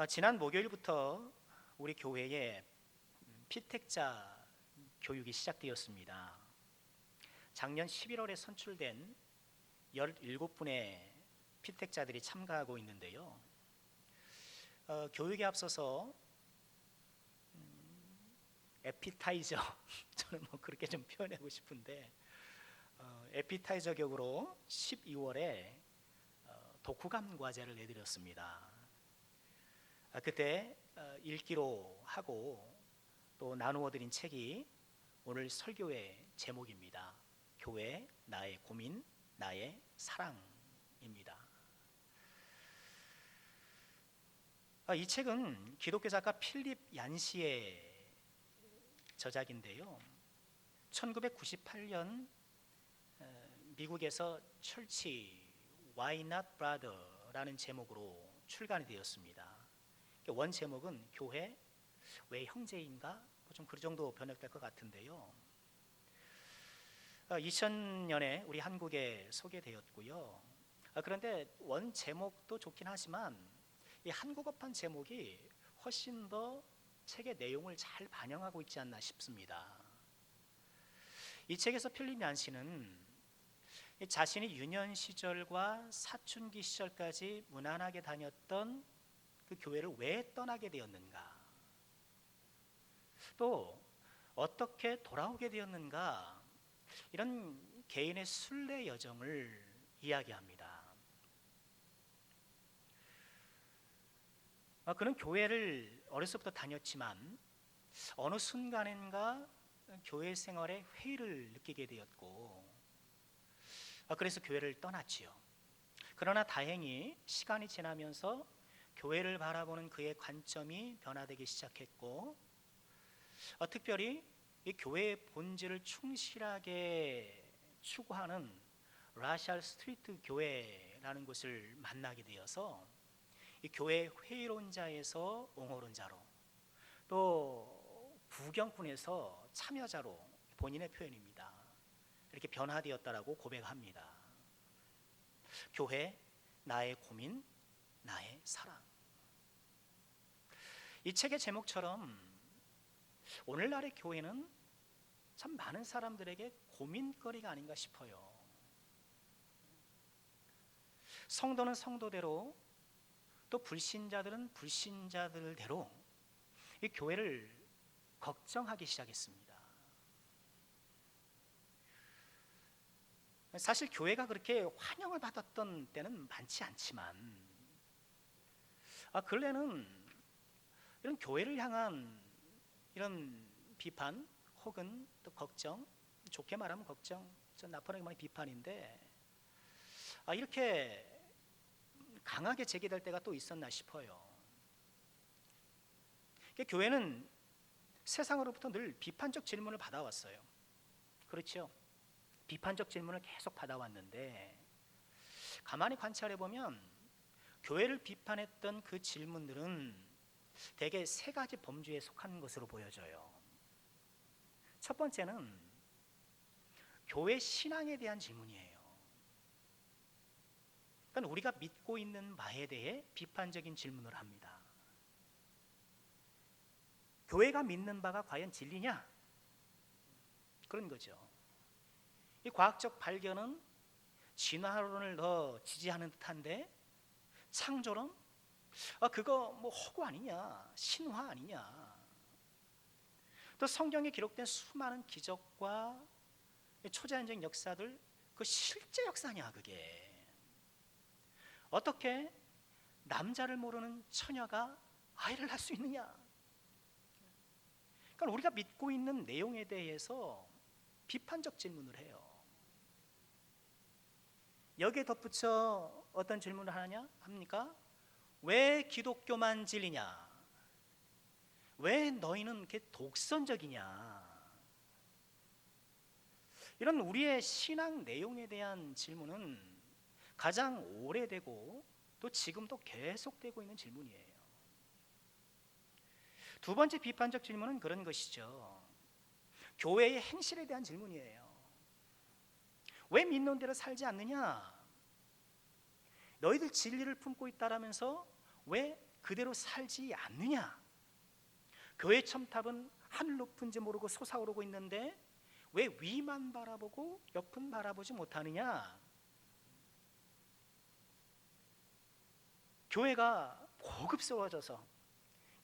지난 목요일부터 우리 교회에 피택자 교육이 시작되었습니다. 작년 11월에 선출된 17분의 피택자들이 참가하고 있는데요. 교육에 앞서서 에피타이저 저는 그렇게 좀 표현하고 싶은데 에피타이저 격으로 12월에 독후감 과제를 내드렸습니다. 그때 읽기로 하고 또 나누어 드린 책이 오늘 설교의 제목입니다. 교회 나의 고민 나의 사랑입니다. 이 책은 기독교 작가 필립 얀시의 저작인데요. 1998년 미국에서 철치 Why Not Brother라는 제목으로 출간이 되었습니다. 원 제목은 교회 왜 형제인가? 좀 그 정도 번역될 것 같은데요. 2000년에 우리 한국에 소개되었고요. 그런데 원 제목도 좋긴 하지만 이 한국어판 제목이 훨씬 더 책의 내용을 잘 반영하고 있지 않나 싶습니다. 이 책에서 필립 얀시는 자신이 유년 시절과 사춘기 시절까지 무난하게 다녔던 그 교회를 왜 떠나게 되었는가, 또 어떻게 돌아오게 되었는가, 이런 개인의 순례 여정을 이야기합니다. 그는 교회를 어려서부터 다녔지만 어느 순간인가 교회 생활에 회의를 느끼게 되었고 그래서 교회를 떠났지요. 그러나 다행히 시간이 지나면서 교회를 바라보는 그의 관점이 변화되기 시작했고 특별히 이 교회의 본질을 충실하게 추구하는 라샬 스트리트 교회라는 곳을 만나게 되어서 이 교회 회의론자에서 옹호론자로 또 부경꾼에서 참여자로 본인의 표현입니다. 이렇게 변화되었다라고 고백합니다. 교회 나의 고민 나의 사랑. 이 책의 제목처럼 오늘날의 교회는 참 많은 사람들에게 고민거리가 아닌가 싶어요. 성도는 성도대로 또 불신자들은 불신자들대로 이 교회를 걱정하기 시작했습니다. 사실 교회가 그렇게 환영을 받았던 때는 많지 않지만 근래는 이런 교회를 향한 이런 비판 혹은 또 걱정, 좋게 말하면 걱정, 좀 나쁘게 말하면 비판인데 이렇게 강하게 제기될 때가 또 있었나 싶어요. 교회는 세상으로부터 늘 비판적 질문을 받아왔어요. 그렇죠? 비판적 질문을 계속 받아왔는데 가만히 관찰해 보면 교회를 비판했던 그 질문들은 대개 세 가지 범주에 속한 것으로 보여져요. 첫 번째는 교회 신앙에 대한 질문이에요. 그러니까 우리가 믿고 있는 바에 대해 비판적인 질문을 합니다. 교회가 믿는 바가 과연 진리냐? 그런 거죠. 이 과학적 발견은 진화론을 더 지지하는 듯한데 창조론? 그거 허구 아니냐? 신화 아니냐? 또 성경에 기록된 수많은 기적과 초자연적 역사들, 그 실제 역사냐 그게? 어떻게 남자를 모르는 처녀가 아이를 낳을 수 있느냐? 그러니까 우리가 믿고 있는 내용에 대해서 비판적 질문을 해요. 여기에 덧붙여 어떤 질문을 합니까? 왜 기독교만 진리냐? 왜 너희는 이렇게 독선적이냐? 이런 우리의 신앙 내용에 대한 질문은 가장 오래되고 또 지금도 계속되고 있는 질문이에요. 두 번째 비판적 질문은 그런 것이죠. 교회의 행실에 대한 질문이에요. 왜 믿는 대로 살지 않느냐? 너희들 진리를 품고 있다라면서 왜 그대로 살지 않느냐? 교회 첨탑은 하늘 높은지 모르고 솟아오르고 있는데 왜 위만 바라보고 옆은 바라보지 못하느냐? 교회가 고급스러워져서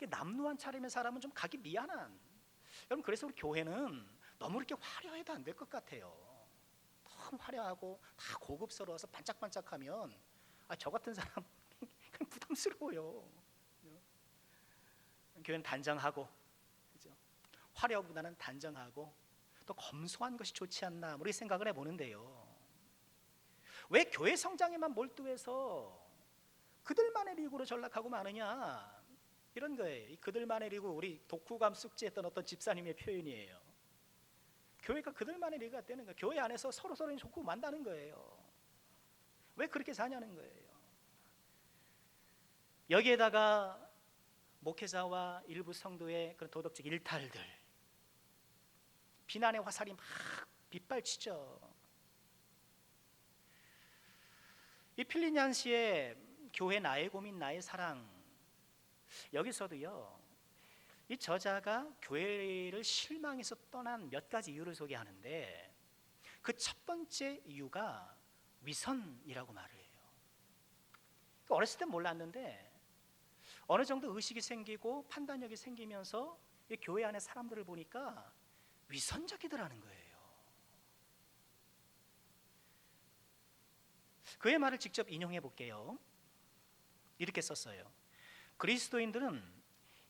남루한 차림의 사람은 좀 가기 미안한, 여러분 그래서 우리 교회는 너무 이렇게 화려해도 안 될 것 같아요. 너무 화려하고 다 고급스러워서 반짝반짝하면 저 같은 사람 그냥 부담스러워요. 교회는 단정하고, 그죠? 화려보다는 단정하고 또 검소한 것이 좋지 않나 우리 생각을 해보는데요. 왜 교회 성장에만 몰두해서 그들만의 리그로 전락하고 마느냐, 이런 거예요. 그들만의 리그, 우리 독후감 숙지했던 어떤 집사님의 표현이에요. 교회가 그들만의 리그가 되는 거예요. 교회 안에서 서로 좋고 만다는 거예요. 왜 그렇게 사냐는 거예요. 여기에다가 목회자와 일부 성도의 그런 도덕적 일탈들, 비난의 화살이 막 빗발치죠. 이 필리니안시의 교회 나의 고민 나의 사랑, 여기서도요 이 저자가 교회를 실망해서 떠난 몇 가지 이유를 소개하는데, 그 첫 번째 이유가 위선이라고 말을 해요. 어렸을 땐 몰랐는데 어느 정도 의식이 생기고 판단력이 생기면서 이 교회 안에 사람들을 보니까 위선적이더라는 거예요. 그의 말을 직접 인용해 볼게요. 이렇게 썼어요. 그리스도인들은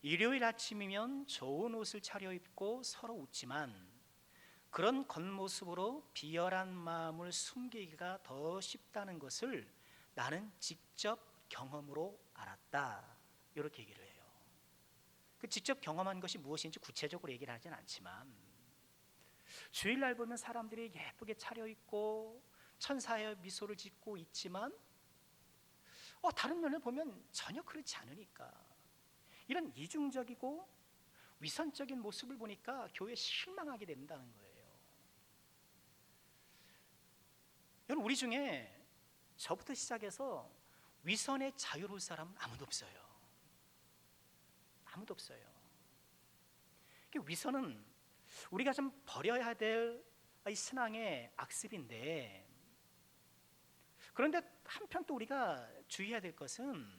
일요일 아침이면 좋은 옷을 차려입고 서로 웃지만 그런 겉모습으로 비열한 마음을 숨기기가 더 쉽다는 것을 나는 직접 경험으로 알았다. 이렇게 얘기를 해요. 그 직접 경험한 것이 무엇인지 구체적으로 얘기를 하진 않지만, 주일날 보면 사람들이 예쁘게 차려입고 천사의 미소를 짓고 있지만 다른 면을 보면 전혀 그렇지 않으니까, 이런 이중적이고 위선적인 모습을 보니까 교회에 실망하게 된다는 거예요. 여러분, 우리 중에 저부터 시작해서 위선에 자유로울 사람은 아무도 없어요. 아무도 없어요. 위선은 우리가 좀 버려야 될 이 신앙의 악습인데, 그런데 한편 또 우리가 주의해야 될 것은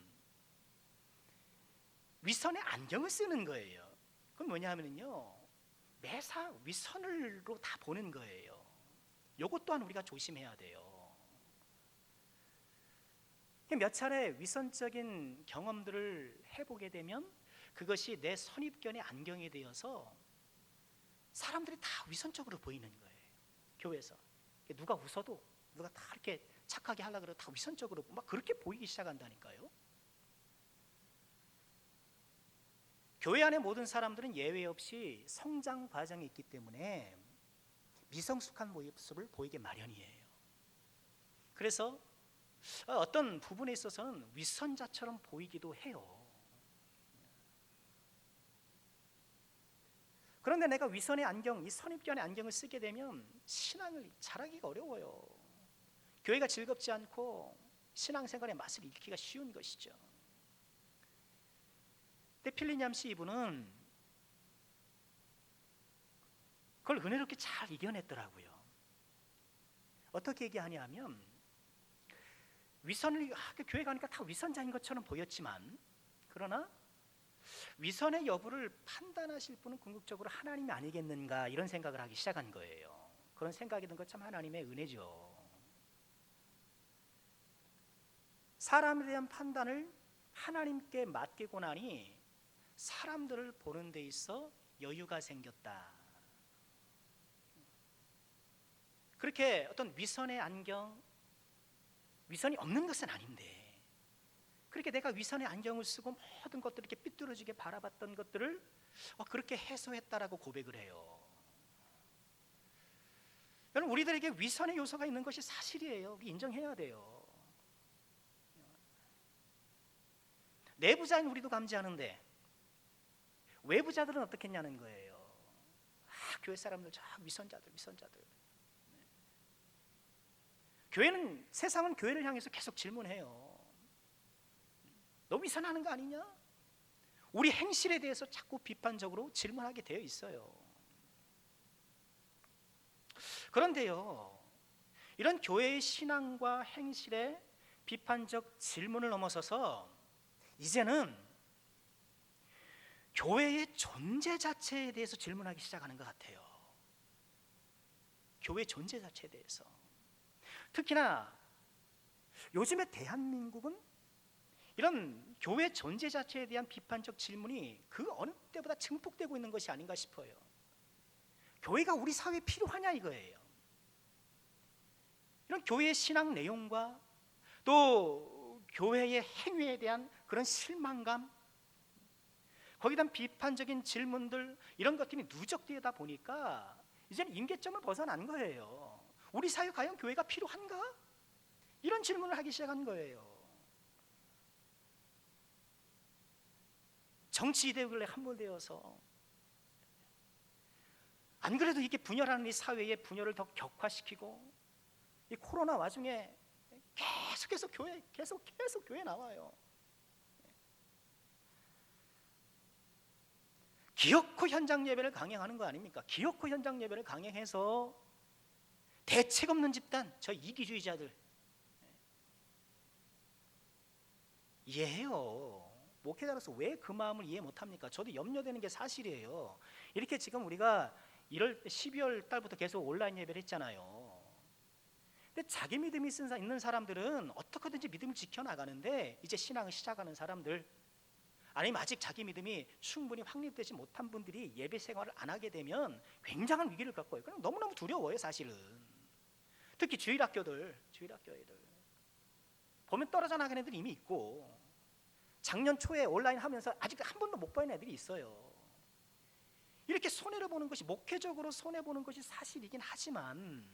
위선의 안경을 쓰는 거예요. 그건 뭐냐면요, 매사 위선으로 다 보는 거예요. 이것 또한 우리가 조심해야 돼요. 몇 차례 위선적인 경험들을 해보게 되면 그것이 내 선입견의 안경이 되어서 사람들이 다 위선적으로 보이는 거예요. 교회에서 누가 웃어도, 누가 다 이렇게 착하게 하려고 그래도 다 위선적으로 막 그렇게 보이기 시작한다니까요. 교회 안의 모든 사람들은 예외 없이 성장 과정이 있기 때문에 미성숙한 모습을 보이게 마련이에요. 그래서 어떤 부분에 있어서는 위선자처럼 보이기도 해요. 그런데 내가 위선의 안경, 이 선입견의 안경을 쓰게 되면 신앙을 잘하기가 어려워요. 교회가 즐겁지 않고 신앙생활의 맛을 잃기가 쉬운 것이죠. 근데 필리냠시 이분은 그걸 은혜롭게 잘 이겨냈더라고요. 어떻게 얘기하냐면, 위선을 교회 가니까 다 위선자인 것처럼 보였지만, 그러나 위선의 여부를 판단하실 분은 궁극적으로 하나님이 아니겠는가, 이런 생각을 하기 시작한 거예요. 그런 생각이 든 것 참 하나님의 은혜죠. 사람에 대한 판단을 하나님께 맡기고 나니 사람들을 보는 데 있어 여유가 생겼다. 그렇게 어떤 위선의 안경, 위선이 없는 것은 아닌데, 그렇게 내가 위선의 안경을 쓰고 모든 것들을 이렇게 삐뚤어지게 바라봤던 것들을 그렇게 해소했다라고 고백을 해요. 여러분, 우리들에게 위선의 요소가 있는 것이 사실이에요. 우리 인정해야 돼요. 내부자인 우리도 감지하는데 외부자들은 어떻겠냐는 거예요. 교회 사람들 저 위선자들. 교회는, 세상은 교회를 향해서 계속 질문해요. 너 위선하는 거 아니냐? 우리 행실에 대해서 자꾸 비판적으로 질문하게 되어 있어요. 그런데요, 이런 교회의 신앙과 행실에 비판적 질문을 넘어서서 이제는 교회의 존재 자체에 대해서 질문하기 시작하는 것 같아요. 교회 존재 자체에 대해서. 특히나 요즘의 대한민국은 이런 교회 존재 자체에 대한 비판적 질문이 그 어느 때보다 증폭되고 있는 것이 아닌가 싶어요. 교회가 우리 사회에 필요하냐 이거예요. 이런 교회의 신앙 내용과 또 교회의 행위에 대한 그런 실망감, 거기에 대한 비판적인 질문들, 이런 것들이 누적되다 보니까 이제는 임계점을 벗어난 거예요. 우리 사회 과연 교회가 필요한가? 이런 질문을 하기 시작한 거예요. 정치 이데올기에 함몰되어서, 안 그래도 이게 분열하는 이 사회의 분열을 더 격화시키고, 이 코로나 와중에 계속해서 계속 교회 나와요. 기어코 현장 예배를 강행하는 거 아닙니까? 기어코 현장 예배를 강행해서 대책 없는 집단, 저 이기주의자들 이해해요. 목회자로서 왜 그 마음을 이해 못합니까? 저도 염려되는 게 사실이에요. 이렇게 지금 우리가 12월 달부터 계속 온라인 예배를 했잖아요. 근데 자기 믿음이 있는 사람들은 어떻게든지 믿음을 지켜나가는데, 이제 신앙을 시작하는 사람들, 아니면 아직 자기 믿음이 충분히 확립되지 못한 분들이 예배 생활을 안 하게 되면 굉장한 위기를 겪어요. 그럼 너무너무 두려워요, 사실은. 특히 주일학교 애들 보면 떨어져 나가는 애들이 이미 있고, 작년 초에 온라인 하면서 아직 한 번도 못 보는 애들이 있어요. 이렇게 손해를 보는 것이, 목회적으로 손해보는 것이 사실이긴 하지만,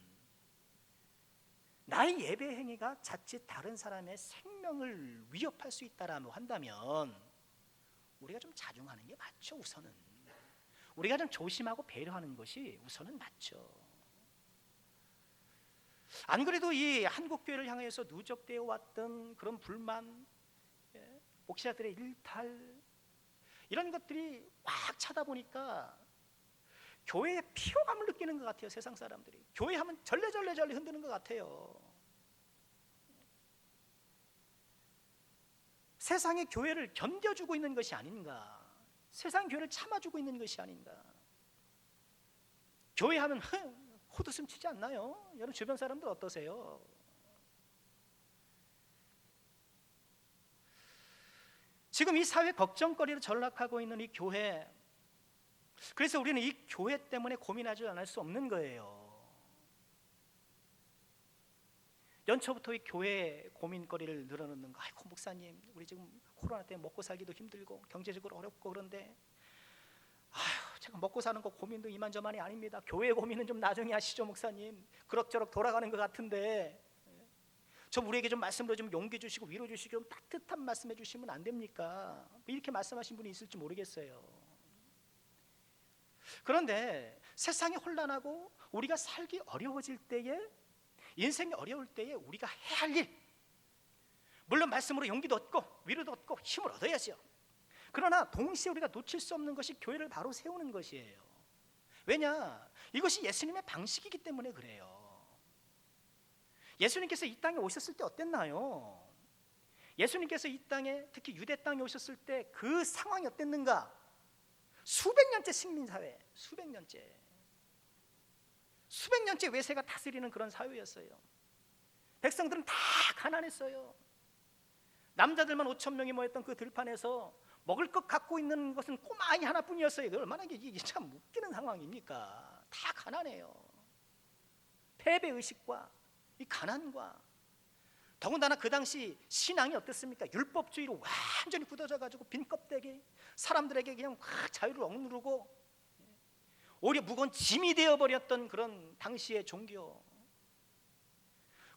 나의 예배 행위가 자칫 다른 사람의 생명을 위협할 수 있다라고 한다면 우리가 좀 자중하는 게 맞죠. 우선은 우리가 좀 조심하고 배려하는 것이 우선은 맞죠. 안 그래도 이 한국교회를 향해서 누적되어 왔던 그런 불만, 목사들의 일탈, 이런 것들이 꽉 차다 보니까 교회의 피로감을 느끼는 것 같아요. 세상 사람들이 교회 하면 절레절레 흔드는 것 같아요. 세상의 교회를 견뎌주고 있는 것이 아닌가, 세상 교회를 참아주고 있는 것이 아닌가. 교회 하면 헛웃음 치지 않나요? 여러분 주변 사람들 어떠세요? 지금 이 사회 걱정거리로 전락하고 있는 이 교회, 그래서 우리는 이 교회 때문에 고민하지 않을 수 없는 거예요. 연초부터 이 교회 고민거리를 늘어놓는 거, 아이고 목사님 우리 지금 코로나 때문에 먹고 살기도 힘들고 경제적으로 어렵고 그런데, 아휴 제가 먹고 사는 거 고민도 이만저만이 아닙니다. 교회 고민은 좀 나중에 하시죠 목사님. 그럭저럭 돌아가는 것 같은데 좀 우리에게 좀 말씀으로 좀 용기 주시고 위로 주시고 좀 따뜻한 말씀해 주시면 안 됩니까? 이렇게 말씀하신 분이 있을지 모르겠어요. 그런데 세상이 혼란하고 우리가 살기 어려워질 때에, 인생이 어려울 때에 우리가 해야 할 일, 물론 말씀으로 용기도 얻고 위로도 얻고 힘을 얻어야죠. 그러나 동시에 우리가 놓칠 수 없는 것이 교회를 바로 세우는 것이에요. 왜냐? 이것이 예수님의 방식이기 때문에 그래요. 예수님께서 이 땅에 오셨을 때 어땠나요? 예수님께서 이 땅에, 특히 유대 땅에 오셨을 때 그 상황이 어땠는가? 수백 년째 식민사회, 수백 년째 외세가 다스리는 그런 사회였어요. 백성들은 다 가난했어요. 남자들만 5천 명이 모였던 그 들판에서 먹을 것 갖고 있는 것은 꼬마 아이 하나뿐이었어요. 이게 얼마나 이게 참 웃기는 상황입니까? 다 가난해요. 패배의식과 이 가난과, 더군다나 그 당시 신앙이 어땠습니까? 율법주의로 완전히 굳어져가지고 빈 껍데기, 사람들에게 그냥 확 자유를 억누르고 오히려 무거운 짐이 되어버렸던 그런 당시의 종교.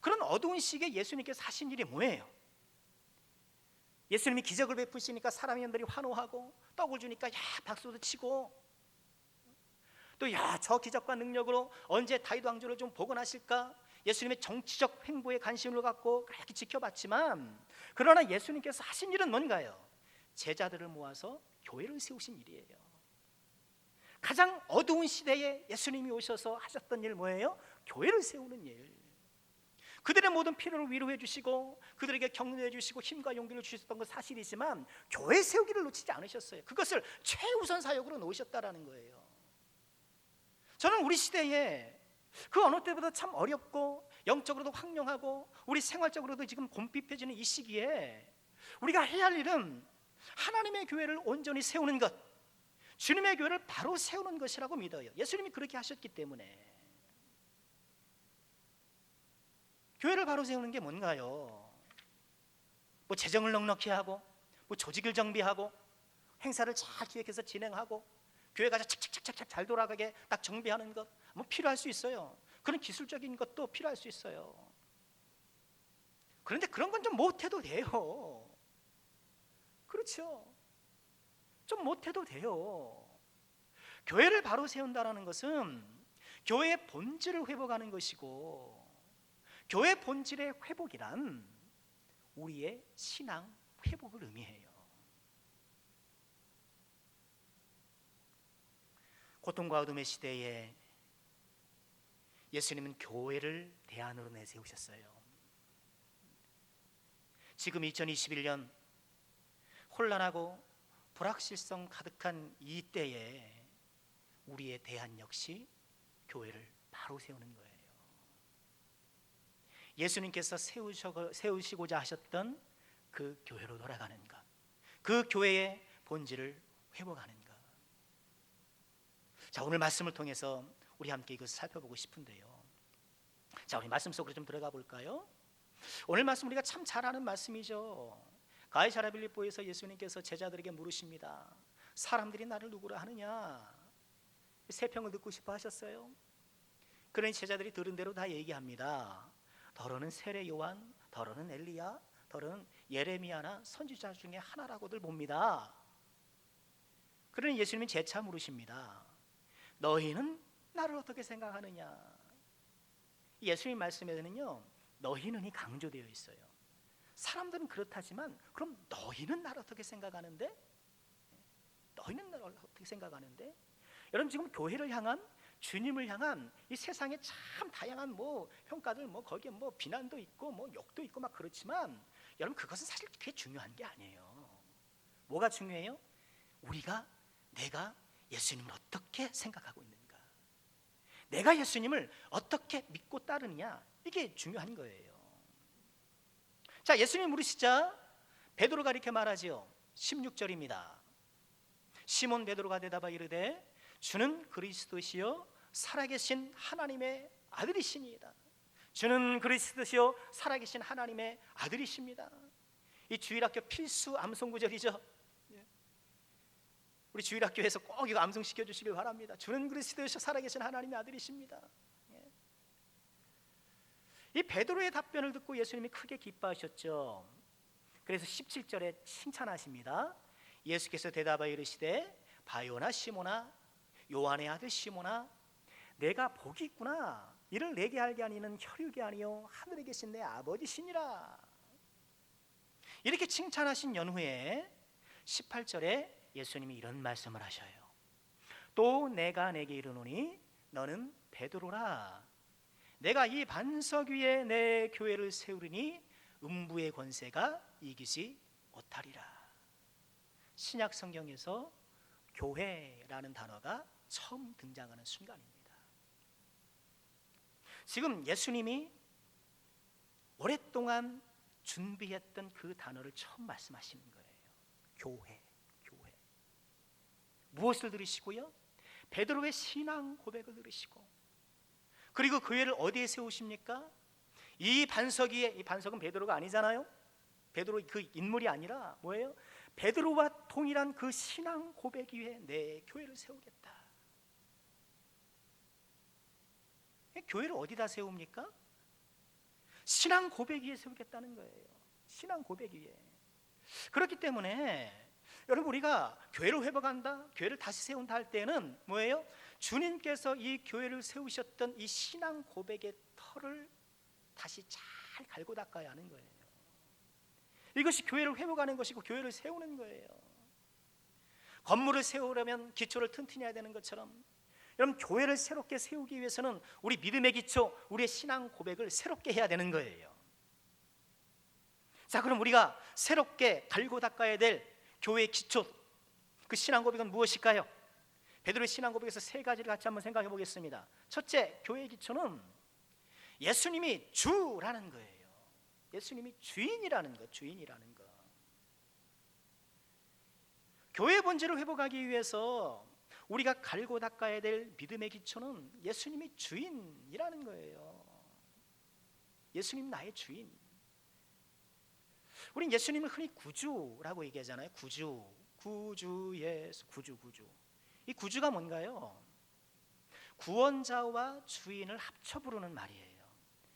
그런 어두운 시기에 예수님께서 하신 일이 뭐예요? 예수님이 기적을 베푸시니까 사람들이 환호하고, 떡을 주니까 야 박수도 치고, 또 야 저 기적과 능력으로 언제 다윗 왕조를 좀 복원하실까, 예수님의 정치적 행보에 관심을 갖고 그렇게 지켜봤지만, 그러나 예수님께서 하신 일은 뭔가요? 제자들을 모아서 교회를 세우신 일이에요. 가장 어두운 시대에 예수님이 오셔서 하셨던 일 뭐예요? 교회를 세우는 일. 그들의 모든 필요를 위로해 주시고 그들에게 격려해 주시고 힘과 용기를 주셨던 건 사실이지만 교회 세우기를 놓치지 않으셨어요. 그것을 최우선 사역으로 놓으셨다라는 거예요. 저는 우리 시대에 그 어느 때보다 참 어렵고 영적으로도 황량하고 우리 생활적으로도 지금 곰핍해지는 이 시기에 우리가 해야 할 일은 하나님의 교회를 온전히 세우는 것, 주님의 교회를 바로 세우는 것이라고 믿어요. 예수님이 그렇게 하셨기 때문에. 교회를 바로 세우는 게 뭔가요? 뭐 재정을 넉넉히 하고, 뭐 조직을 정비하고, 행사를 잘 기획해서 진행하고, 교회가 착착착착 잘 돌아가게 딱 정비하는 것, 뭐 필요할 수 있어요. 그런 기술적인 것도 필요할 수 있어요. 그런데 그런 건 좀 못해도 돼요. 그렇죠? 좀 못해도 돼요. 교회를 바로 세운다는 것은 교회의 본질을 회복하는 것이고, 교회 본질의 회복이란 우리의 신앙 회복을 의미해요. 고통과 어둠의 시대에 예수님은 교회를 대안으로 내세우셨어요. 지금 2021년 혼란하고 불확실성 가득한 이 때에 우리의 대안 역시 교회를 바로 세우는 거예요. 예수님께서 세우시고자 하셨던 그 교회로 돌아가는 것, 그 교회의 본질을 회복하는 것. 자, 오늘 말씀을 통해서 우리 함께 이것을 살펴보고 싶은데요. 자, 우리 말씀 속으로 좀 들어가 볼까요? 오늘 말씀 우리가 참 잘 아는 말씀이죠. 가이사랴 빌립보에서 예수님께서 제자들에게 물으십니다. 사람들이 나를 누구라 하느냐? 세평을 듣고 싶어 하셨어요. 그러니 제자들이 들은 대로 다 얘기합니다. 더러는 세례 요한, 더러는 엘리야, 더러는 예레미야나 선지자 중에 하나라고들 봅니다. 그러니 예수님은 재차 물으십니다. 너희는 나를 어떻게 생각하느냐? 예수님 말씀에는요, 너희는이 강조되어 있어요. 사람들은 그렇다지만 그럼 너희는 나를 어떻게 생각하는데? 너희는 나를 어떻게 생각하는데? 여러분, 지금 교회를 향한, 주님을 향한 이 세상에 참 다양한 뭐 평가들, 뭐 거기에 뭐 비난도 있고 뭐 욕도 있고 막 그렇지만, 여러분 그것은 사실 그게 중요한 게 아니에요. 뭐가 중요해요? 내가 예수님을 어떻게 생각하고 있는가, 내가 예수님을 어떻게 믿고 따르느냐, 이게 중요한 거예요. 자, 예수님 물으시자 베드로가 이렇게 말하지요. 16절입니다. 시몬 베드로가 대답하여 이르되 주는 그리스도시요 살아계신 하나님의 아들이시니이다. 주는 그리스도시요 살아계신 하나님의 아들이십니다. 이 주일학교 필수 암송 구절이죠. 우리 주일학교에서 꼭 이거 암송시켜 주시길 바랍니다. 주는 그리스도시요 살아계신 하나님의 아들이십니다. 이 베드로의 답변을 듣고 예수님이 크게 기뻐하셨죠. 그래서 17절에 칭찬하십니다. 예수께서 대답하여 이르시되 바요나 시모나, 요한의 아들 시모나, 내가 복이 있구나. 이를 내게 알게 하니는 혈육이 아니요 하늘에 계신 내 아버지시니라. 이렇게 칭찬하신 연후에 18절에 예수님이 이런 말씀을 하셔요. 또 내가 내게 이르노니 너는 베드로라. 내가 이 반석 위에 내 교회를 세우리니 음부의 권세가 이기지 못하리라. 신약 성경에서 교회라는 단어가 처음 등장하는 순간입니다. 지금 예수님이 오랫동안 준비했던 그 단어를 처음 말씀하시는 거예요. 교회. 무엇을 들으시고요? 베드로의 신앙 고백을 들으시고, 그리고 교회를 어디에 세우십니까? 이 반석 위에, 이 반석은 베드로가 아니잖아요. 베드로 그 인물이 아니라 뭐예요? 베드로와 동일한 그 신앙 고백 위에 내 교회를 세우겠다. 교회를 어디다 세웁니까? 신앙 고백 위에 세우겠다는 거예요. 신앙 고백 위에. 그렇기 때문에 여러분, 우리가 교회를 회복한다, 교회를 다시 세운다 할 때는 뭐예요? 주님께서 이 교회를 세우셨던 이 신앙 고백의 터를 다시 잘 갈고 닦아야 하는 거예요. 이것이 교회를 회복하는 것이고 교회를 세우는 거예요. 건물을 세우려면 기초를 튼튼히 해야 되는 것처럼, 여러분, 교회를 새롭게 세우기 위해서는 우리 믿음의 기초, 우리의 신앙 고백을 새롭게 해야 되는 거예요. 자, 그럼 우리가 새롭게 갈고 닦아야 될 교회의 기초, 그 신앙 고백은 무엇일까요? 베드로의 신앙 고백에서 세 가지를 같이 한번 생각해 보겠습니다. 첫째, 교회의 기초는 예수님이 주라는 거예요. 예수님이 주인이라는 것, 주인이라는 것. 교회의 본질을 회복하기 위해서 우리가 갈고 닦아야 될 믿음의 기초는 예수님이 주인이라는 거예요. 예수님 나의 주인. 우린 예수님을 흔히 구주라고 얘기하잖아요. 구주 예수, 구주. 이 구주가 뭔가요? 구원자와 주인을 합쳐 부르는 말이에요.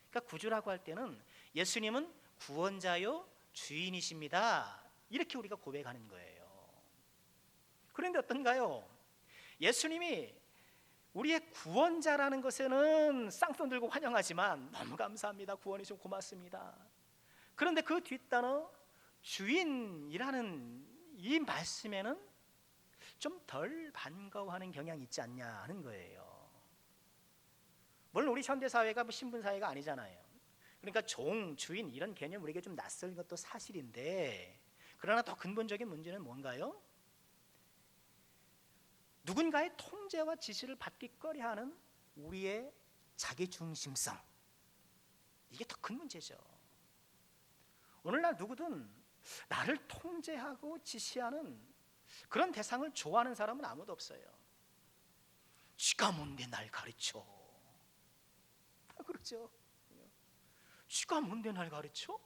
그러니까 구주라고 할 때는 예수님은 구원자요 주인이십니다, 이렇게 우리가 고백하는 거예요. 그런데 어떤가요? 예수님이 우리의 구원자라는 것에는 쌍손 들고 환영하지만 너무 감사합니다, 구원이 좀 고맙습니다. 그런데 그 뒷단어 주인이라는 이 말씀에는 좀 덜 반가워하는 경향이 있지 않냐 하는 거예요. 물론 우리 현대사회가 신분사회가 아니잖아요. 그러니까 종, 주인 이런 개념 우리에게 좀 낯선 것도 사실인데, 그러나 더 근본적인 문제는 뭔가요? 누군가의 통제와 지시를 받기 꺼려하는 우리의 자기중심성, 이게 더 큰 문제죠. 오늘날 누구든 나를 통제하고 지시하는 그런 대상을 좋아하는 사람은 아무도 없어요. 쥐가 뭔데 날 가르쳐? 그렇죠. 쥐가 뭔데 날 가르쳐?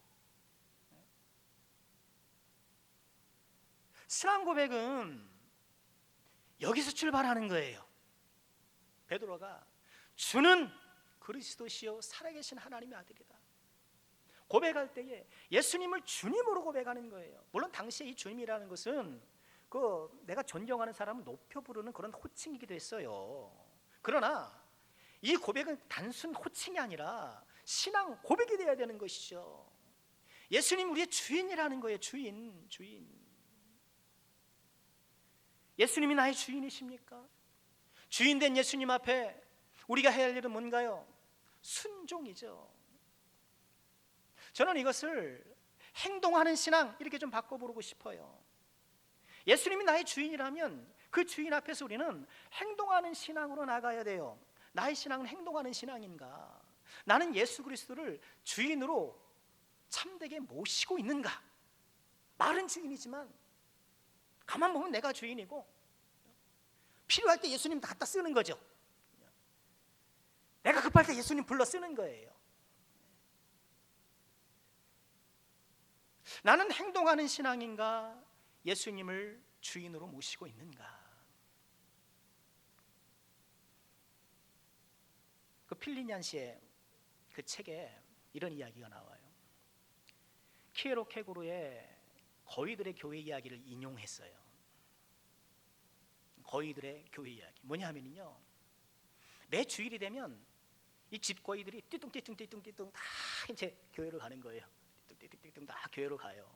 신앙 고백은 여기서 출발하는 거예요. 베드로가 주는 그리스도시요 살아계신 하나님의 아들이다 고백할 때에 예수님을 주님으로 고백하는 거예요. 물론 당시에 이 주님이라는 것은 내가 존경하는 사람을 높여 부르는 그런 호칭이기도 했어요. 그러나 이 고백은 단순 호칭이 아니라 신앙 고백이 되어야 되는 것이죠. 예수님 우리의 주인이라는 거예요. 주인. 예수님이 나의 주인이십니까? 주인된 예수님 앞에 우리가 해야 할 일은 뭔가요? 순종이죠. 저는 이것을 행동하는 신앙 이렇게 좀 바꿔 부르고 싶어요. 예수님이 나의 주인이라면 그 주인 앞에서 우리는 행동하는 신앙으로 나가야 돼요. 나의 신앙은 행동하는 신앙인가? 나는 예수 그리스도를 주인으로 참되게 모시고 있는가? 말은 주인이지만 가만 보면 내가 주인이고, 필요할 때 예수님 갖다 쓰는 거죠. 내가 급할 때 예수님 불러 쓰는 거예요. 나는 행동하는 신앙인가? 예수님을 주인으로 모시고 있는가? 그 필리니안 씨의 그 책에 이런 이야기가 나와요. 키에로케고르의 거위들의 교회 이야기를 인용했어요. 거위들의 교회 이야기 뭐냐 하면요, 매 주일이 되면 이 집거위들이 띠뚱띠뚱 다 이제 교회를 가는 거예요. 띠뚱띠뚱 다 교회로 가요.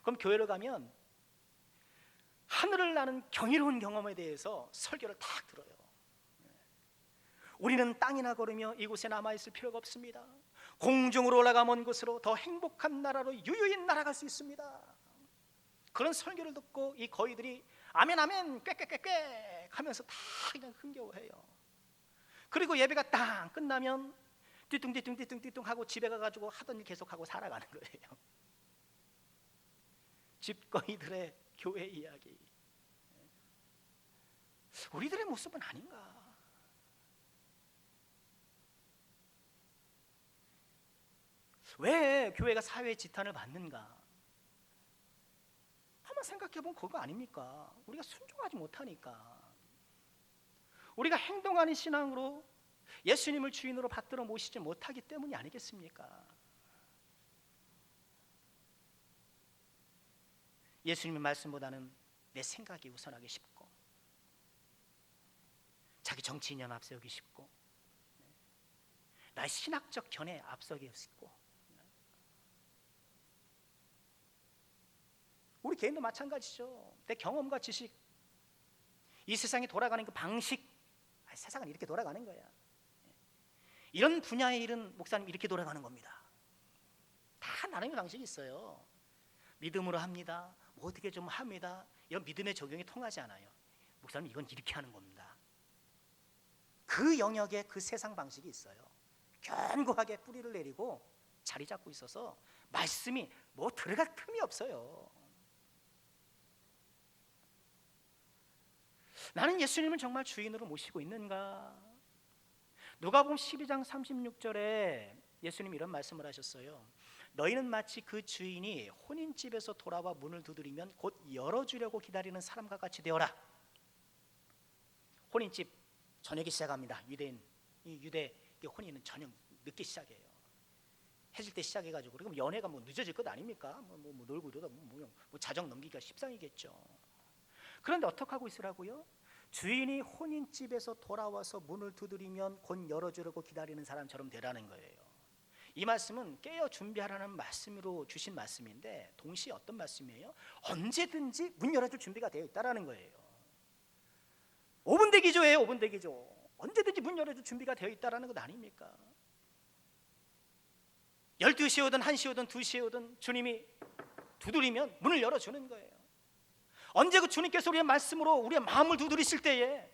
그럼 교회를 가면 하늘을 나는 경이로운 경험에 대해서 설교를 탁 들어요. 우리는 땅이나 걸으며 이곳에 남아있을 필요가 없습니다. 공중으로 올라가 먼 곳으로 더 행복한 나라로 유유히 날아갈 수 있습니다. 그런 설교를 듣고 이 거위들이 아멘 아멘 꽥꽥꽥꽥 하면서 다 그냥 흥겨워해요. 그리고 예배가 딱 끝나면 띠뚱 하고 집에 가가지고 하던 일 계속하고 살아가는 거예요. 집거위들의 교회 이야기. 우리들의 모습은 아닌가? 왜 교회가 사회의 지탄을 받는가? 한번 생각해보면 그거 아닙니까? 우리가 순종하지 못하니까. 우리가 행동하는 신앙으로 예수님을 주인으로 받들어 모시지 못하기 때문이 아니겠습니까? 예수님의 말씀보다는 내 생각이 우선하기 쉽고, 자기 정치 이념 앞세우기 쉽고, 나의 신학적 견해에 앞서게 했고, 우리 개인도 마찬가지죠. 내 경험과 지식, 이 세상이 돌아가는 그 방식, 세상은 이렇게 돌아가는 거야. 이런 분야의 일은 목사님 이렇게 돌아가는 겁니다. 다 나름의 방식이 있어요. 믿음으로 합니다. 뭐 어떻게 좀 합니다. 이런 믿음의 적용이 통하지 않아요. 목사님 이건 이렇게 하는 겁니다. 그 영역에 그 세상 방식이 있어요. 견고하게 뿌리를 내리고 자리 잡고 있어서 말씀이 뭐 들어갈 틈이 없어요. 나는 예수님을 정말 주인으로 모시고 있는가? 누가복음 12장 36절에 예수님이 이런 말씀을 하셨어요. 너희는 마치 그 주인이 혼인집에서 돌아와 문을 두드리면 곧 열어주려고 기다리는 사람과 같이 되어라. 혼인집 저녁에 시작합니다. 유대 혼인은 저녁 늦게 시작해요. 해질 때 시작해가지고, 그럼 연애가 뭐 늦어질 것 아닙니까? 뭐 놀고 이러다 뭐 자정 넘기기가 십상이겠죠. 그런데 어떻게 하고 있으라고요? 주인이 혼인집에서 돌아와서 문을 두드리면 곧 열어주려고 기다리는 사람처럼 되라는 거예요. 이 말씀은 깨어 준비하라는 말씀으로 주신 말씀인데, 동시에 어떤 말씀이에요? 언제든지 문 열어줄 준비가 되어 있다라는 거예요. 5분 대기조예요. 5분 대기조. 언제든지 문 열어줄 준비가 되어 있다라는 것 아닙니까? 12시에 오든 1시에 오든 2시에 오든 주님이 두드리면 문을 열어주는 거예요. 언제 그 주님께서 우리의 말씀으로 우리의 마음을 두드리실 때에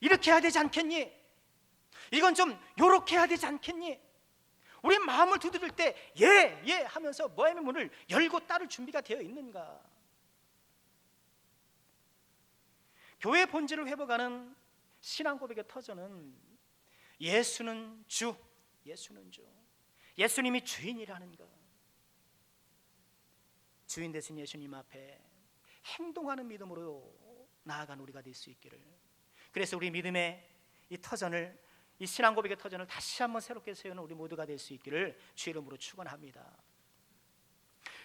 이렇게 해야 되지 않겠니? 이건 좀 요렇게 해야 되지 않겠니? 우리의 마음을 두드릴 때 예 하면서 마음의 문을 열고 따를 준비가 되어 있는가? 교회의 본질을 회복하는 신앙 고백의 터전은 예수는 주, 예수는 주, 예수님이 주인이라는 것. 주인 되신 예수님 앞에 행동하는 믿음으로 나아간 우리가 될 수 있기를. 그래서 우리 믿음의 이 터전을, 이 신앙 고백의 터전을 다시 한번 새롭게 세우는 우리 모두가 될 수 있기를 주의 이름으로 축원합니다.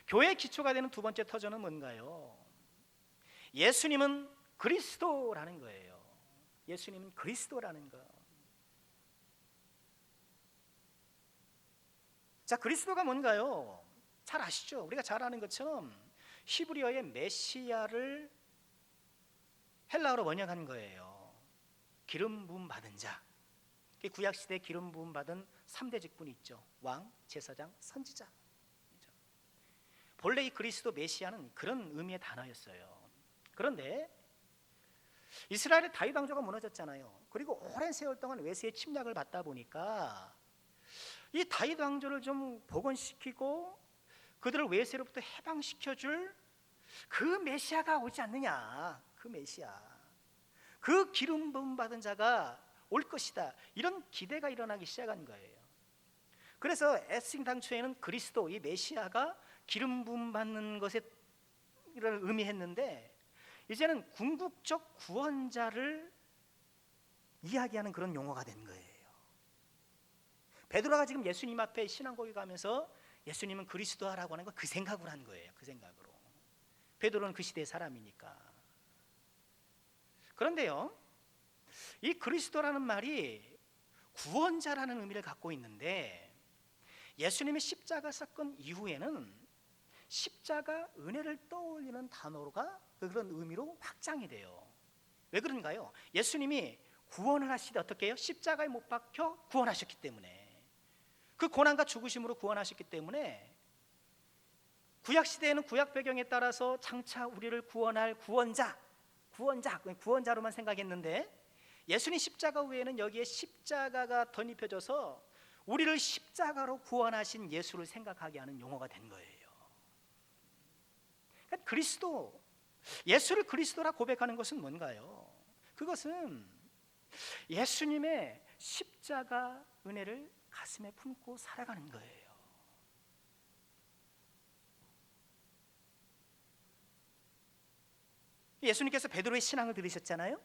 교회의 기초가 되는 두 번째 터전은 뭔가요? 예수님은 그리스도라는 거예요. 예수님은 그리스도라는 거. 자, 그리스도가 뭔가요? 잘 아시죠? 우리가 잘 아는 것처럼 히브리어의 메시아를 헬라어로 번역한 거예요. 기름 부음 받은 자. 구약 시대에 기름 부음 받은 3대 직분이 있죠. 왕, 제사장, 선지자. 본래 이 그리스도 메시아는 그런 의미의 단어였어요. 그런데 이스라엘의 다윗 왕조가 무너졌잖아요. 그리고 오랜 세월 동안 외세의 침략을 받다 보니까 이 다윗 왕조를 좀 복원시키고 그들을 외세로부터 해방시켜줄 그 메시아가 오지 않느냐. 그 메시아, 그 기름 부음 받은 자가 올 것이다. 이런 기대가 일어나기 시작한 거예요. 그래서 애싱 당초에는 그리스도, 이 메시아가 기름 부음 받는 것에 의미했는데, 이제는 궁극적 구원자를 이야기하는 그런 용어가 된 거예요. 베드로가 지금 예수님 앞에 신앙 고백하면서 예수님은 그리스도라고 하는 거 그 생각으로 한 거예요. 그 생각으로. 베드로는 그 시대의 사람이니까. 그런데요, 이 그리스도라는 말이 구원자라는 의미를 갖고 있는데, 예수님의 십자가 사건 이후에는 십자가 은혜를 떠올리는 단어가 그런 의미로 확장이 돼요. 왜 그런가요? 예수님이 구원을 하실 때 어떻게 해요? 십자가에 못 박혀 구원하셨기 때문에, 그 고난과 죽으심으로 구원하셨기 때문에, 구약 시대에는 구약 배경에 따라서 장차 우리를 구원할 구원자로만 생각했는데, 예수님 십자가 외에는 여기에 십자가가 덧입혀져서 우리를 십자가로 구원하신 예수를 생각하게 하는 용어가 된 거예요. 그러니까 그리스도, 예수를 그리스도라 고백하는 것은 뭔가요? 그것은 예수님의 십자가 은혜를 가슴에 품고 살아가는 거예요. 예수님께서 베드로의 신앙을 들으셨잖아요.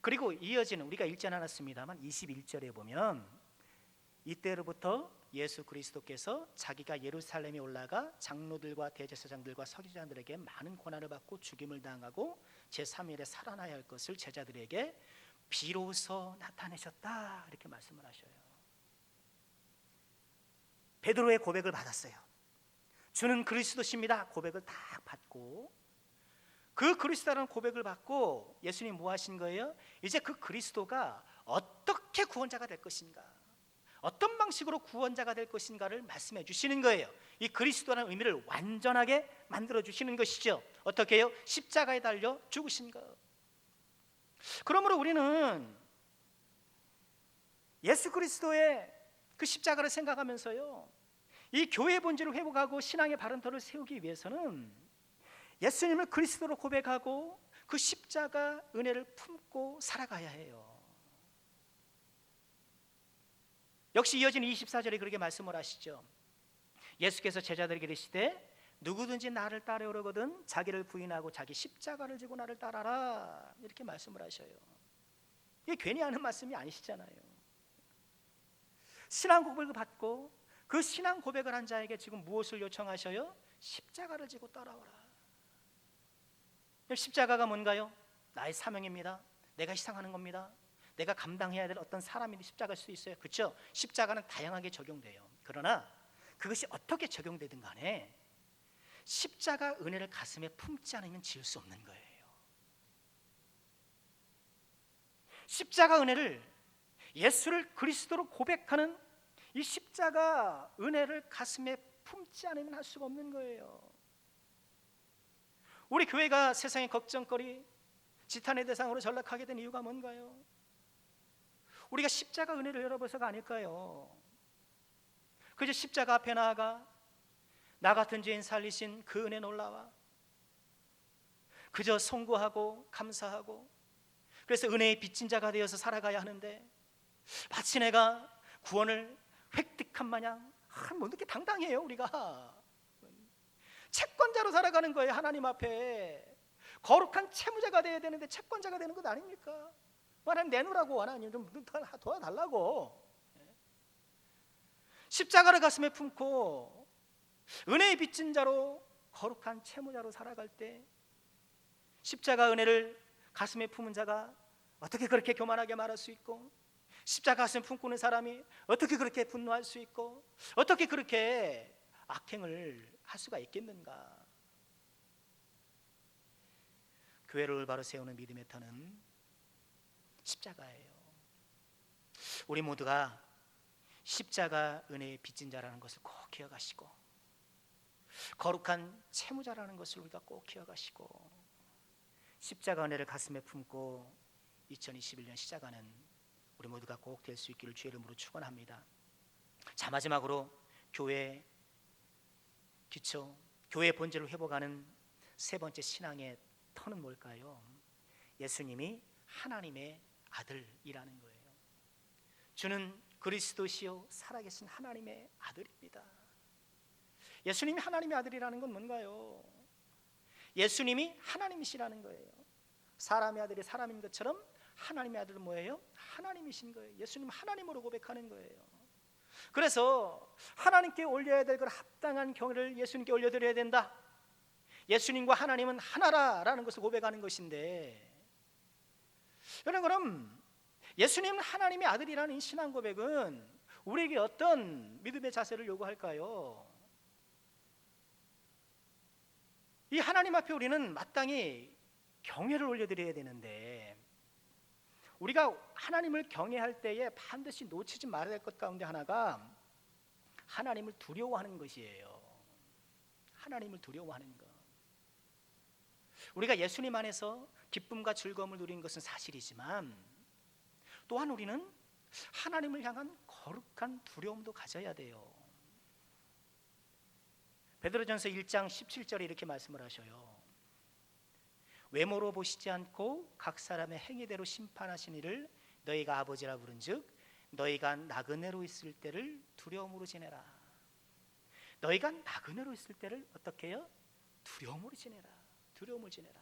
그리고 이어지는, 우리가 읽지 않았습니다만 21절에 보면, 이때로부터 예수 그리스도께서 자기가 예루살렘에 올라가 장로들과 대제사장들과 서기관들에게 많은 고난을 받고 죽임을 당하고 제3일에 살아나야 할 것을 제자들에게 비로소 나타내셨다, 이렇게 말씀을 하셔요. 베드로의 고백을 받았어요. 주는 그리스도십니다 고백을 딱 받고, 그 그리스도라는 고백을 받고 예수님이 뭐 하신 거예요? 이제 그 그리스도가 어떻게 구원자가 될 것인가, 어떤 방식으로 구원자가 될 것인가를 말씀해 주시는 거예요. 이 그리스도라는 의미를 완전하게 만들어 주시는 것이죠. 어떻게 해요? 십자가에 달려 죽으신 것. 그러므로 우리는 예수 그리스도의 그 십자가를 생각하면서요, 이 교회의 본질을 회복하고 신앙의 바른 터를 세우기 위해서는 예수님을 그리스도로 고백하고 그 십자가 은혜를 품고 살아가야 해요. 역시 이어지는 24절에 그렇게 말씀을 하시죠. 예수께서 제자들에게 이르시되 누구든지 나를 따르려거든 자기를 부인하고 자기 십자가를 지고 나를 따라라, 이렇게 말씀을 하셔요. 이게 괜히 하는 말씀이 아니시잖아요. 신앙 고백을 받고 그 신앙 고백을 한 자에게 지금 무엇을 요청하셔요? 십자가를 지고 따라오라. 십자가가 뭔가요? 나의 사명입니다. 내가 희생하는 겁니다. 내가 감당해야 될 어떤 사람이 십자가일 수 있어요. 그렇죠? 십자가는 다양하게 적용돼요. 그러나 그것이 어떻게 적용되든 간에 십자가 은혜를 가슴에 품지 않으면 지을 수 없는 거예요. 십자가 은혜를, 예수를 그리스도로 고백하는 이 십자가 은혜를 가슴에 품지 않으면 할 수가 없는 거예요. 우리 교회가 세상의 걱정거리, 지탄의 대상으로 전락하게 된 이유가 뭔가요? 우리가 십자가 은혜를 열어봐서가 아닐까요? 그저 십자가 앞에 나아가 나 같은 죄인 살리신 그 은혜 놀라와 그저 송구하고 감사하고, 그래서 은혜의 빚진 자가 되어서 살아가야 하는데 마치 내가 구원을 획득한 마냥 뭐 이렇게 당당해요. 우리가 채권자로 살아가는 거예요. 하나님 앞에 거룩한 채무자가 되어야 되는데 채권자가 되는 것 아닙니까? 하나님 내놓으라고, 하나님 좀 도와달라고. 십자가를 가슴에 품고 은혜의 빚진 자로 거룩한 채무자로 살아갈 때 십자가 은혜를 가슴에 품은 자가 어떻게 그렇게 교만하게 말할 수 있고, 십자가 가슴에 품고 있는 사람이 어떻게 그렇게 분노할 수 있고, 어떻게 그렇게 악행을 할 수가 있겠는가? 교회를 올바로 세우는 믿음의 터는 십자가예요. 우리 모두가 십자가 은혜의 빚진 자라는 것을 꼭 기억하시고, 거룩한 채무자라는 것을 우리가 꼭 기억하시고, 십자가 은혜를 가슴에 품고 2021년 시작하는 우리 모두가 꼭 될 수 있기를 주의 이름으로 축원합니다. 자, 마지막으로 교회 기초, 교회의 본질을 회복하는 세 번째 신앙의 터는 뭘까요? 예수님이 하나님의 아들이라는 거예요. 주는 그리스도시요 살아계신 하나님의 아들입니다. 예수님이 하나님의 아들이라는 건 뭔가요? 예수님이 하나님이시라는 거예요. 사람의 아들이 사람인 것처럼 하나님의 아들은 뭐예요? 하나님이신 거예요. 예수님 하나님으로 고백하는 거예요. 그래서 하나님께 올려야 될 그 합당한 경의를 예수님께 올려드려야 된다. 예수님과 하나님은 하나라라는 것을 고백하는 것인데, 여러분, 그럼 예수님은 하나님의 아들이라는 이 신앙 고백은 우리에게 어떤 믿음의 자세를 요구할까요? 이 하나님 앞에 우리는 마땅히 경외를 올려드려야 되는데, 우리가 하나님을 경외할 때에 반드시 놓치지 말아야 될 것 가운데 하나가 하나님을 두려워하는 것이에요. 하나님을 두려워하는 것. 우리가 예수님 안에서 기쁨과 즐거움을 누리는 것은 사실이지만, 또한 우리는 하나님을 향한 거룩한 두려움도 가져야 돼요. 베드로전서 1장 17절에 이렇게 말씀을 하셔요. 외모로 보시지 않고 각 사람의 행위대로 심판하시니를 너희가 아버지라 부른즉 너희가 나그네로 있을 때를 두려움으로 지내라. 너희가 나그네로 있을 때를 어떻게 해요? 두려움으로 지내라. 두려움을 지내라.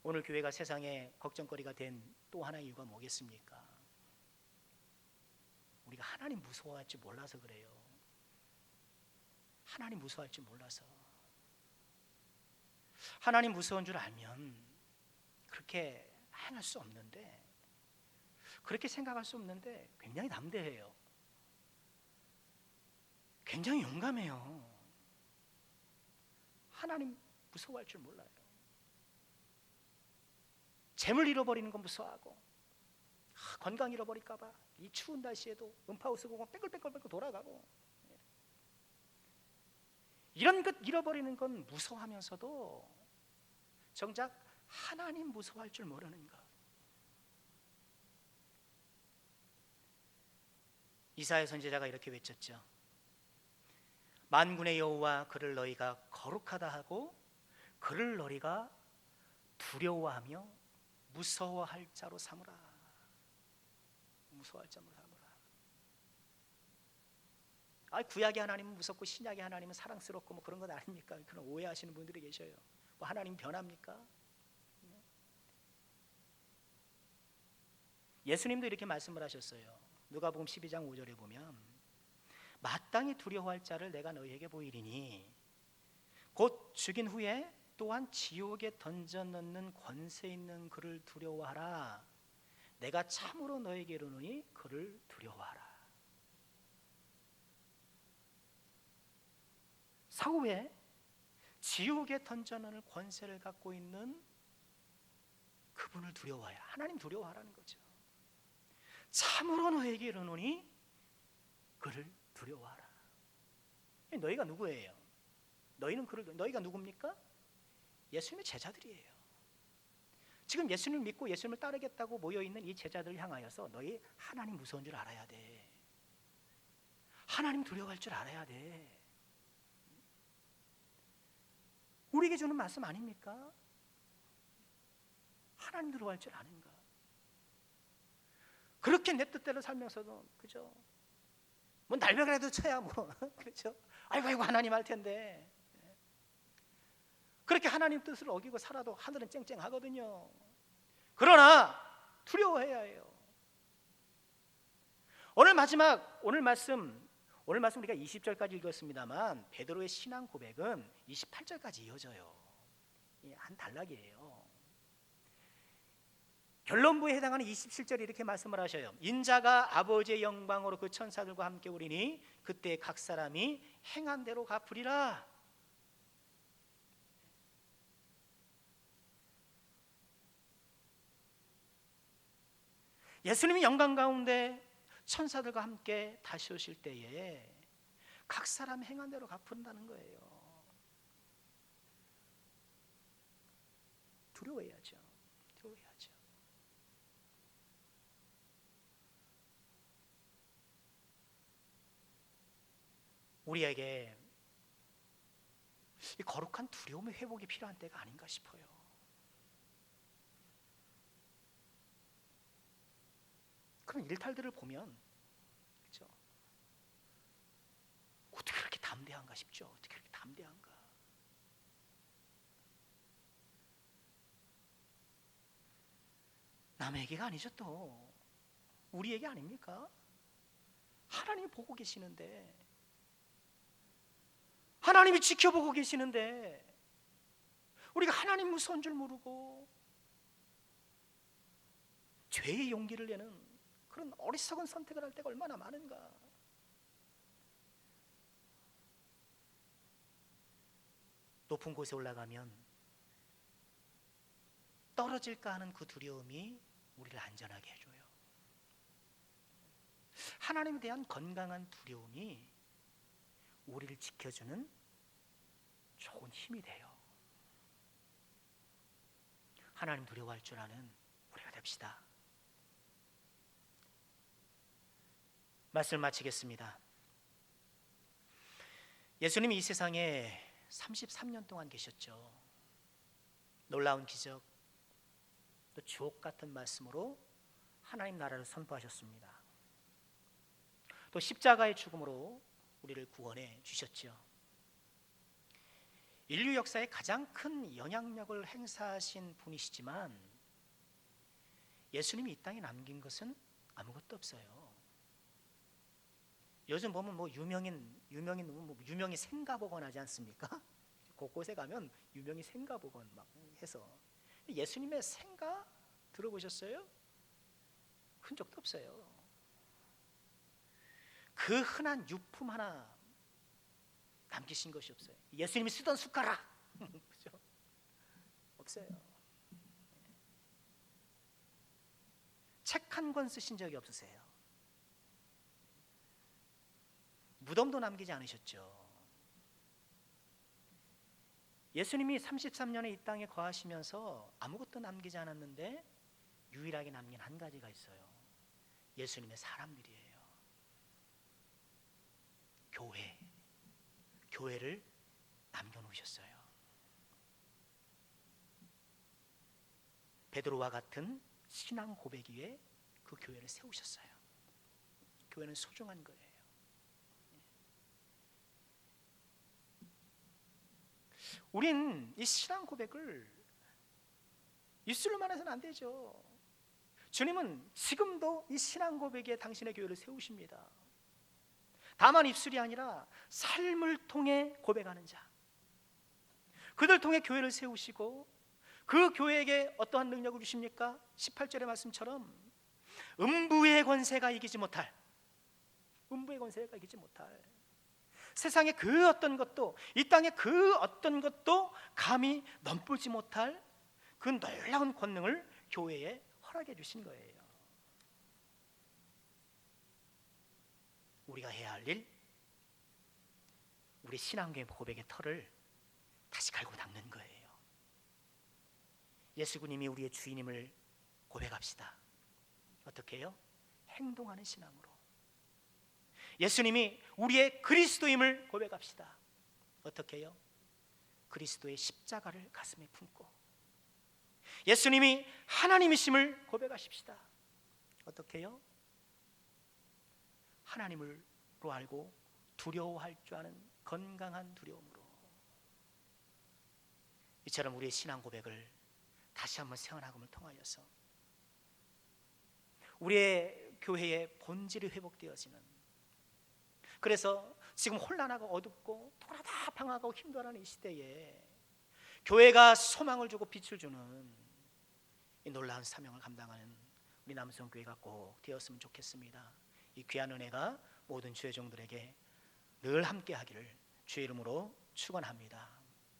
오늘 교회가 세상에 걱정거리가 된 또 하나의 이유가 뭐겠습니까? 우리가 하나님 무서워할 줄 몰라서 그래요. 하나님 무서워할 줄 몰라서. 하나님 무서운 줄 알면 그렇게 행할 수 없는데, 그렇게 생각할 수 없는데 굉장히 담대해요. 굉장히 용감해요. 하나님 무서워할 줄 몰라요. 재물 잃어버리는 건 무서워하고, 건강 잃어버릴까 봐 이 추운 날씨에도 음파우스 공원 뺑글뺑글 돌아가고, 이런 것 잃어버리는 건 무서워하면서도 정작 하나님 무서워할 줄 모르는 것. 이사야 선지자가 이렇게 외쳤죠. 만군의 여호와 그를 너희가 거룩하다 하고 그를 너희가 두려워하며 무서워할 자로 삼으라. 무서워할 자로 삼으라. 구약의 하나님은 무섭고 신약의 하나님은 사랑스럽고 뭐 그런 건 아닙니까? 그런 오해하시는 분들이 계셔요. 뭐 하나님 변합니까? 예수님도 이렇게 말씀을 하셨어요. 누가복음 12장 5절에 보면 마땅히 두려워할 자를 내가 너희에게 보이리니 곧 죽인 후에 또한 지옥에 던져 넣는 권세 있는 그를 두려워하라. 내가 참으로 너희에게 이르노니 그를 두려워하라. 사후 후에 지옥에 던져 넣는 권세를 갖고 있는 그분을 두려워해야, 하나님 두려워하라는 거죠. 참으로 너희에게 이르노니 그를 두려워하라. 너희가 누구예요? 너희가 누굽니까? 예수님의 제자들이에요. 지금 예수님을 믿고 예수님을 따르겠다고 모여있는 이 제자들을 향하여서 너희 하나님 무서운 줄 알아야 돼. 하나님 두려워할 줄 알아야 돼. 우리에게 주는 말씀 아닙니까? 하나님 두려워할 줄 아는가? 그렇게 내 뜻대로 살면서도, 그죠? 뭐 날벼락이라도 쳐야 뭐 그렇죠? 아이고 하나님 할 텐데, 그렇게 하나님 뜻을 어기고 살아도 하늘은 쨍쨍하거든요. 그러나 두려워해야 해요. 오늘 말씀 우리가 20절까지 읽었습니다만 베드로의 신앙 고백은 28절까지 이어져요. 한 단락이에요. 결론부에 해당하는 27절에 이렇게 말씀을 하셔요. 인자가 아버지의 영광으로 그 천사들과 함께 오리니 그때 각 사람이 행한 대로 갚으리라. 예수님이 영광 가운데 천사들과 함께 다시 오실 때에 각 사람 행한 대로 갚는다는 거예요. 두려워해야죠. 두려워해야죠. 우리에게 이 거룩한 두려움의 회복이 필요한 때가 아닌가 싶어요. 그런 일탈들을 보면, 그렇죠? 어떻게 그렇게 담대한가 싶죠. 어떻게 그렇게 담대한가. 남의 얘기가 아니죠. 또 우리 얘기 아닙니까? 하나님이 보고 계시는데, 하나님이 지켜보고 계시는데 우리가 하나님 무서운 줄 모르고 죄의 용기를 내는 그런 어리석은 선택을 할 때가 얼마나 많은가. 높은 곳에 올라가면 떨어질까 하는 그 두려움이 우리를 안전하게 해줘요. 하나님에 대한 건강한 두려움이 우리를 지켜주는 좋은 힘이 돼요. 하나님 두려워할 줄 아는 우리가 됩시다. 말씀을 마치겠습니다. 예수님이 이 세상에 33년 동안 계셨죠. 놀라운 기적, 또 주옥 같은 말씀으로 하나님 나라를 선포하셨습니다. 또 십자가의 죽음으로 우리를 구원해 주셨죠. 인류 역사에 가장 큰 영향력을 행사하신 분이시지만 예수님이 이 땅에 남긴 것은 아무것도 없어요. 요즘 보면 뭐 유명인 생가복원 하지 않습니까? 곳곳에 가면 유명인 생가복원 막 해서 예수님의 생가 들어보셨어요? 큰 적도 없어요. 그 흔한 유품 하나 남기신 것이 없어요. 예수님이 쓰던 숟가락 그죠? 없어요. 책 한 권 쓰신 적이 없으세요. 무덤도 남기지 않으셨죠. 예수님이 33년에 이 땅에 거하시면서 아무것도 남기지 않았는데 유일하게 남긴 한 가지가 있어요. 예수님의 사람들이에요. 교회를 남겨놓으셨어요. 베드로와 같은 신앙 고백 위에 그 교회를 세우셨어요. 교회는 소중한 거예요. 우린 이 신앙 고백을 입술로만 해서는 안 되죠. 주님은 지금도 이 신앙 고백에 당신의 교회를 세우십니다. 다만 입술이 아니라 삶을 통해 고백하는 자, 그들 통해 교회를 세우시고 그 교회에게 어떠한 능력을 주십니까? 18절의 말씀처럼 음부의 권세가 이기지 못할, 세상의 그 어떤 것도, 이 땅의 그 어떤 것도 감히 넘보지 못할 그 놀라운 권능을 교회에 허락해 주신 거예요. 우리가 해야 할 일, 우리 신앙교회 고백의 털을 다시 갈고 닦는 거예요. 예수님이 우리의 주인임을 고백합시다. 어떻게 해요? 행동하는 신앙으로. 예수님이 우리의 그리스도임을 고백합시다. 어떻게 해요? 그리스도의 십자가를 가슴에 품고. 예수님이 하나님이심을 고백하십시다. 어떻게 해요? 하나님으로 알고 두려워할 줄 아는 건강한 두려움으로. 이처럼 우리의 신앙 고백을 다시 한번 세원학음을 통하여서 우리의 교회의 본질이 회복되어지는, 그래서 지금 혼란하고 어둡고 돌아다방하고 힘들어하는 이 시대에 교회가 소망을 주고 빛을 주는 이 놀라운 사명을 감당하는 우리 남성교회가 꼭 되었으면 좋겠습니다. 이 귀한 은혜가 모든 주의 종들에게 늘 함께하기를 주의 이름으로 축원합니다.